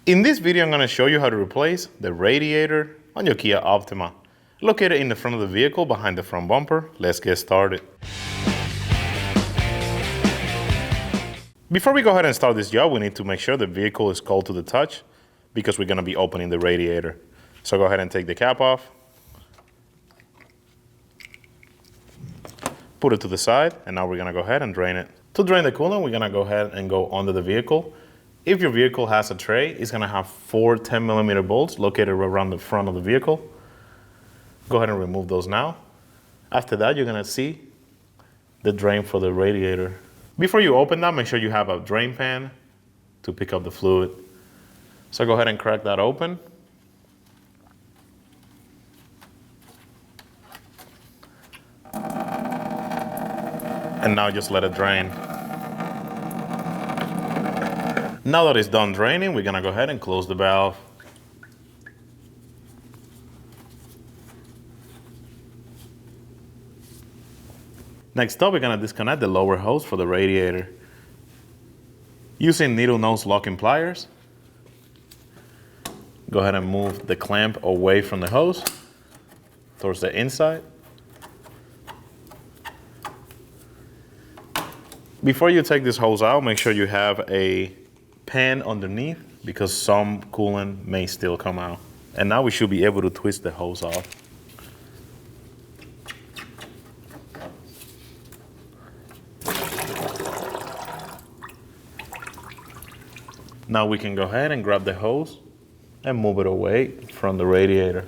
In this video, I'm going to show you how to replace the radiator on your Kia Optima, located in the front of the vehicle behind the front bumper. Let's get started. Before we go ahead and start this job, we need to make sure the vehicle is cold to the touch because we're going to be opening the radiator. So go ahead and take the cap off. Put it to the side, and now we're going to go ahead and drain it. To drain the coolant, we're going to go ahead and go under the vehicle. If your vehicle has a tray, it's going to have 4 10mm bolts located around the front of the vehicle. Go ahead and remove those now. After that, you're going to see the drain for the radiator. Before you open that, make sure you have a drain pan to pick up the fluid. So go ahead and crack that open. And now just let it drain. Now that it's done draining, we're gonna go ahead and close the valve. Next up, we're gonna disconnect the lower hose for the radiator. Using needle nose locking pliers, go ahead and move the clamp away from the hose towards the inside. Before you take this hose out, make sure you have a pan underneath because some coolant may still come out. And now we should be able to twist the hose off. Now we can go ahead and grab the hose and move it away from the radiator.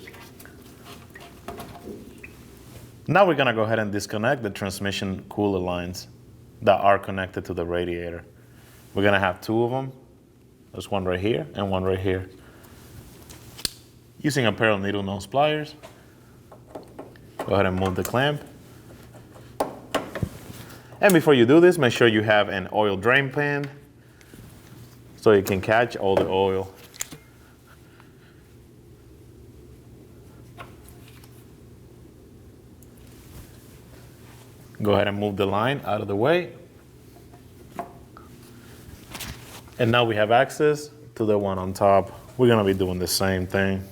Now we're gonna go ahead and disconnect the transmission cooler lines that are connected to the radiator. We're gonna have 2 of them. There's one right here and one right here. Using a pair of needle nose pliers, go ahead and move the clamp. And before you do this, make sure you have an oil drain pan so you can catch all the oil. Go ahead and move the line out of the way. And now we have access to the one on top. We're gonna be doing the same thing.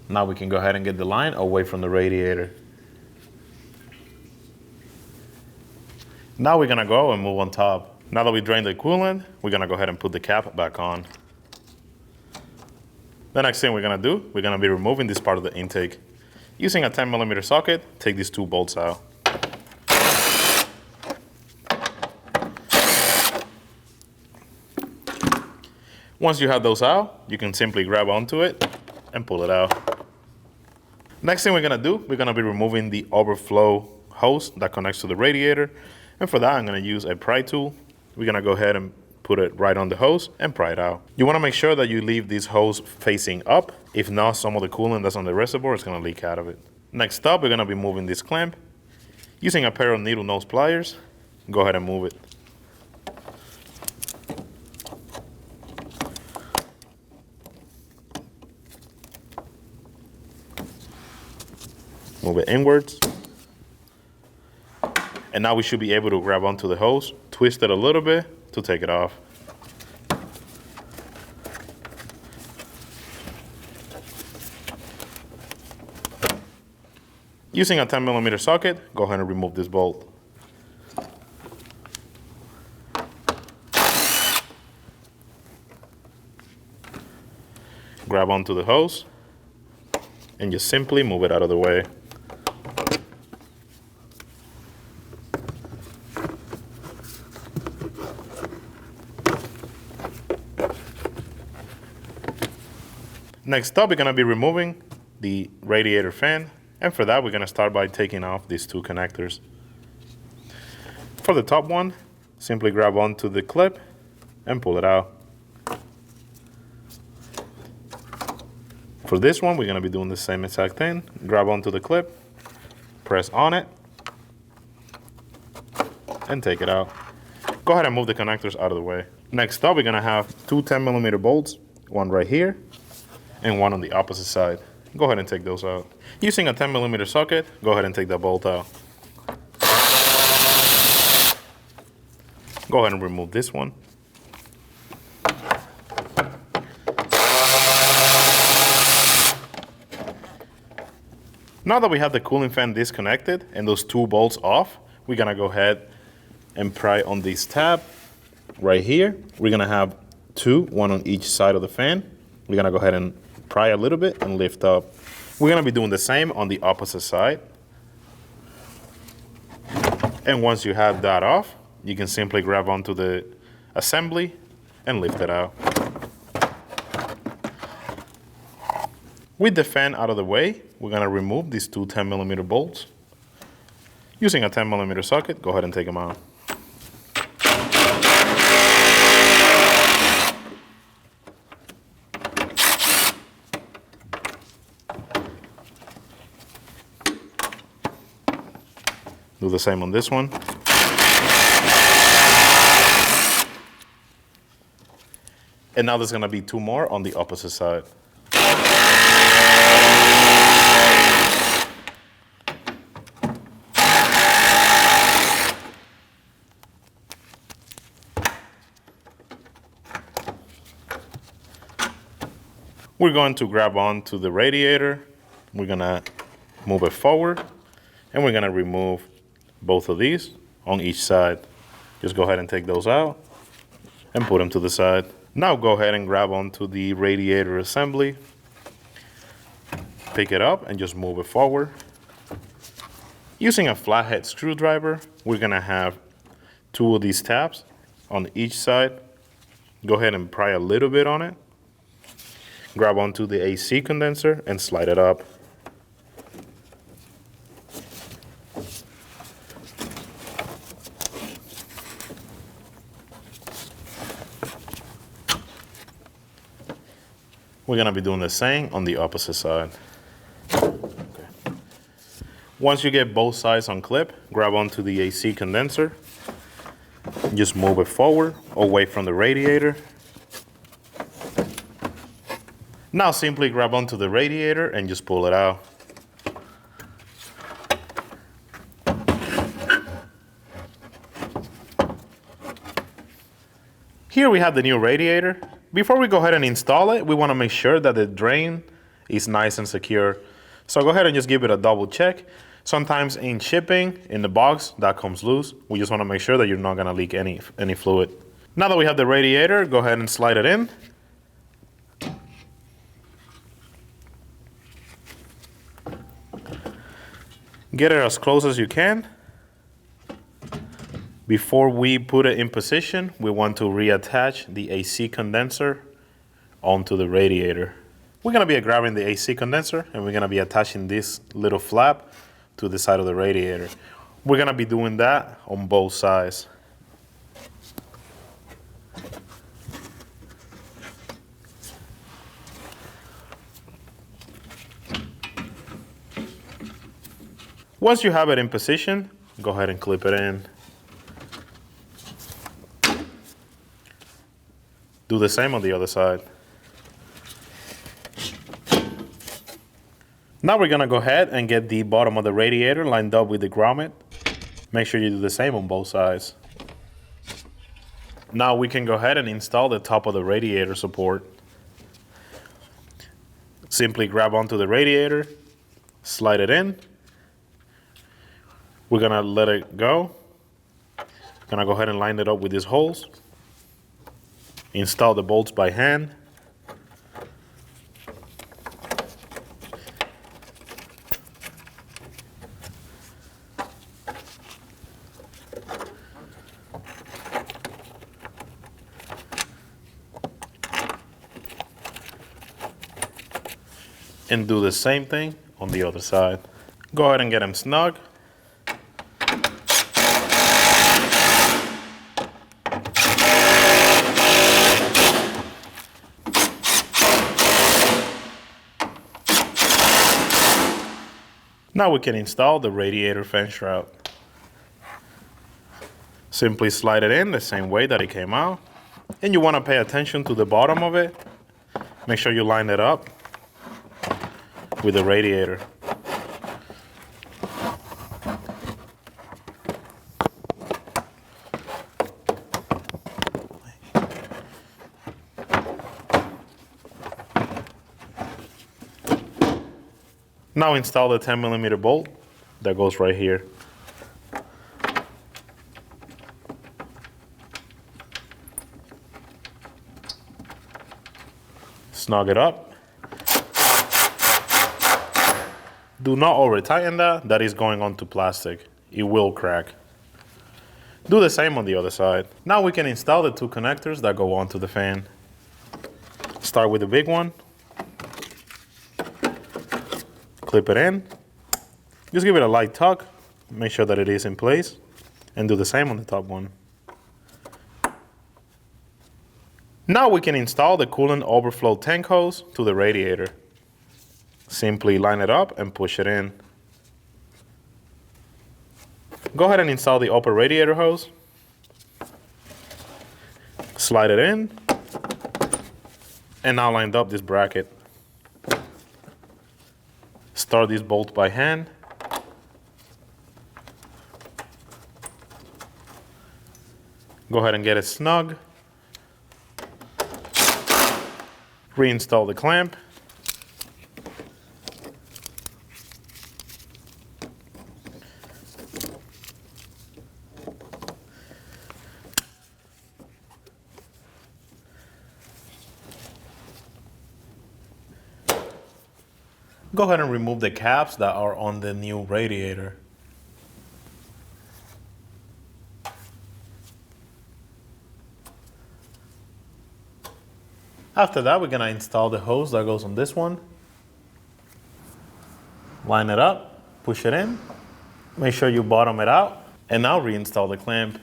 Now we can go ahead and get the line away from the radiator. Now we're gonna go and move on top. Now that we drained the coolant, we're gonna go ahead and put the cap back on. The next thing we're gonna do, we're gonna be removing this part of the intake. Using a 10mm socket, take these 2 bolts out. Once you have those out, you can simply grab onto it and pull it out. Next thing we're gonna do, we're gonna be removing the overflow hose that connects to the radiator. And for that, I'm gonna use a pry tool. We're gonna go ahead and put it right on the hose and pry it out. You wanna make sure that you leave this hose facing up. If not, some of the coolant that's on the reservoir is gonna leak out of it. Next up, we're gonna be moving this clamp. Using a pair of needle nose pliers, go ahead and move it. Move it inwards. And now we should be able to grab onto the hose, twist it a little bit to take it off. Using a 10mm socket, go ahead and remove this bolt. Grab onto the hose and just simply move it out of the way. Next up, we're gonna be removing the radiator fan. And for that, we're gonna start by taking off these 2 connectors. For the top one, simply grab onto the clip and pull it out. For this one, we're gonna be doing the same exact thing. Grab onto the clip, press on it, and take it out. Go ahead and move the connectors out of the way. Next up, we're gonna have two 10mm bolts, one right here and one on the opposite side. Go ahead and take those out. Using a 10mm socket, go ahead and take that bolt out. Go ahead and remove this one. Now that we have the cooling fan disconnected and those two bolts off, we're gonna go ahead and pry on this tab right here. We're gonna have two, one on each side of the fan. We're gonna go ahead and pry a little bit and lift up. We're gonna be doing the same on the opposite side. And once you have that off, you can simply grab onto the assembly and lift it out. With the fan out of the way, we're gonna remove these two 10mm bolts. Using a 10mm socket, go ahead and take them out. Do the same on this one. And now there's gonna be two more on the opposite side. We're going to grab onto the radiator. We're gonna move it forward and we're gonna remove both of these on each side. Just go ahead and take those out and put them to the side. Now go ahead and grab onto the radiator assembly. Pick it up and just move it forward. Using a flathead screwdriver, we're gonna have two of these tabs on each side. Go ahead and pry a little bit on it. Grab onto the AC condenser and slide it up. We're gonna be doing the same on the opposite side. Okay. Once you get both sides on clip, grab onto the AC condenser. Just move it forward, away from the radiator. Now simply grab onto the radiator and just pull it out. Here we have the new radiator. Before we go ahead and install it, we want to make sure that the drain is nice and secure. So go ahead and just give it a double check. Sometimes in shipping, in the box, that comes loose. We just want to make sure that you're not going to leak any fluid. Now that we have the radiator, go ahead and slide it in. Get it as close as you can. Before we put it in position, we want to reattach the AC condenser onto the radiator. We're gonna be grabbing the AC condenser and we're gonna be attaching this little flap to the side of the radiator. We're gonna be doing that on both sides. Once you have it in position, go ahead and clip it in. Do the same on the other side. Now we're gonna go ahead and get the bottom of the radiator lined up with the grommet. Make sure you do the same on both sides. Now we can go ahead and install the top of the radiator support. Simply grab onto the radiator, slide it in. We're gonna let it go. Gonna go ahead and line it up with these holes. Install the bolts by hand. And do the same thing on the other side. Go ahead and get them snug. Now we can install the radiator fan shroud. Simply slide it in the same way that it came out And you want to pay attention to the bottom of it. Make sure you line it up with the radiator. Now install the 10mm bolt that goes right here. Snug it up. Do not over tighten that. That is going onto plastic. It will crack. Do the same on the other side. Now we can install the two connectors that go onto the fan. Start with the big one. Clip it in. Just give it a light tug. Make sure that it is in place. And do the same on the top one. Now we can install the coolant overflow tank hose to the radiator. Simply line it up and push it in. Go ahead and install the upper radiator hose. Slide it in. And now lined up this bracket. Start this bolt by hand. Go ahead and get it snug. Reinstall the clamp. Go ahead and remove the caps that are on the new radiator. After that, we're gonna install the hose that goes on this one. Line it up, push it in, make sure you bottom it out, and now reinstall the clamp.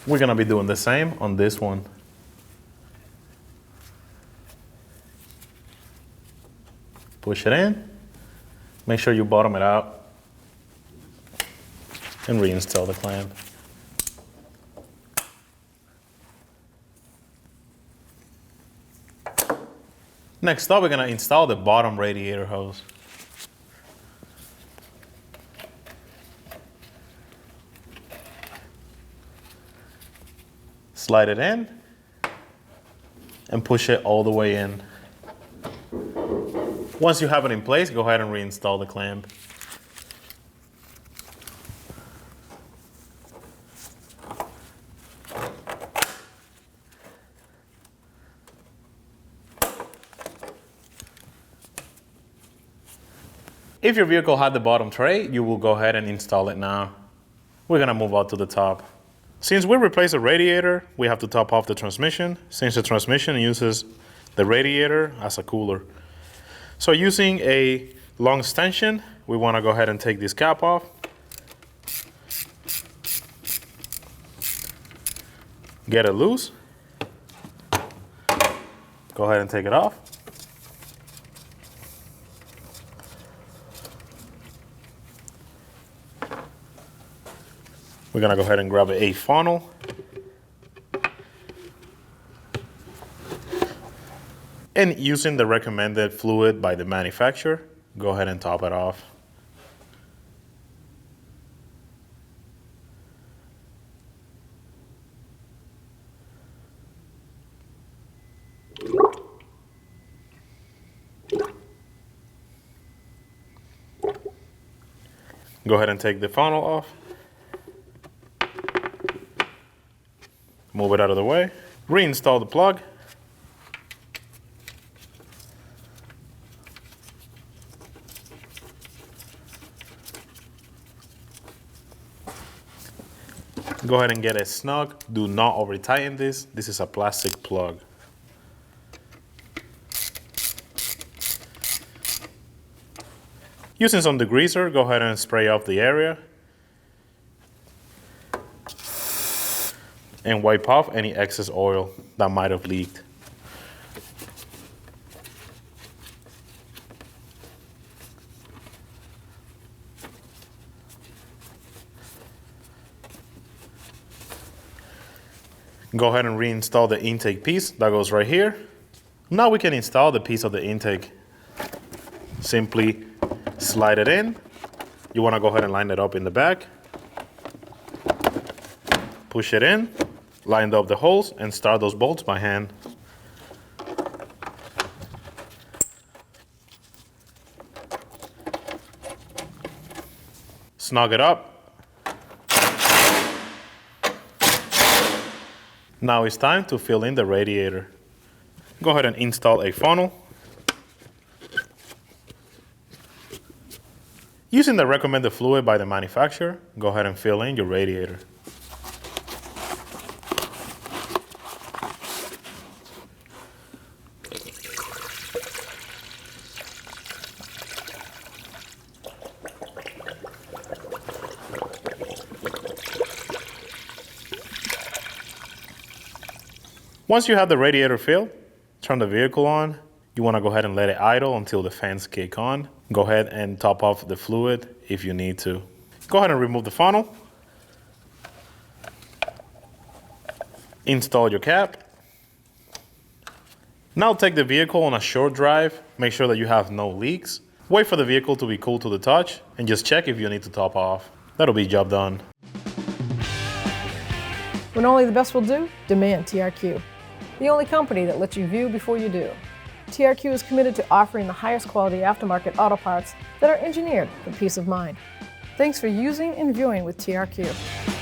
We're gonna be doing the same on this one. Push it in, make sure you bottom it out, and reinstall the clamp. Next up, we're gonna install the bottom radiator hose. Slide it in and push it all the way in. Once you have it in place, go ahead and reinstall the clamp. If your vehicle had the bottom tray, you will go ahead and install it now. We're gonna move on to the top. Since we replaced the radiator, we have to top off the transmission, since the transmission uses the radiator as a cooler. So using a long extension, we want to go ahead and take this cap off. Get it loose. Go ahead and take it off. We're gonna go ahead and grab a funnel. And using the recommended fluid by the manufacturer, go ahead and top it off. Go ahead and take the funnel off. Move it out of the way. Reinstall the plug. Go ahead and get it snug. Do not over tighten this. This is a plastic plug. Using some degreaser, go ahead and spray off the area. And wipe off any excess oil that might have leaked. Go ahead and reinstall the intake piece that goes right here. Now we can install the piece of the intake. Simply slide it in. You want to go ahead and line it up in the back. Push it in, line up the holes, and start those bolts by hand. Snug it up. Now it's time to fill in the radiator. Go ahead and install a funnel. Using the recommended fluid by the manufacturer, go ahead and fill in your radiator. Once you have the radiator filled, turn the vehicle on. You want to go ahead and let it idle until the fans kick on. Go ahead and top off the fluid if you need to. Go ahead and remove the funnel. Install your cap. Now take the vehicle on a short drive. Make sure that you have no leaks. Wait for the vehicle to be cool to the touch and just check if you need to top off. That'll be job done. When only the best will do, demand TRQ. The only company that lets you view before you do. TRQ is committed to offering the highest quality aftermarket auto parts that are engineered for peace of mind. Thanks for using and viewing with TRQ.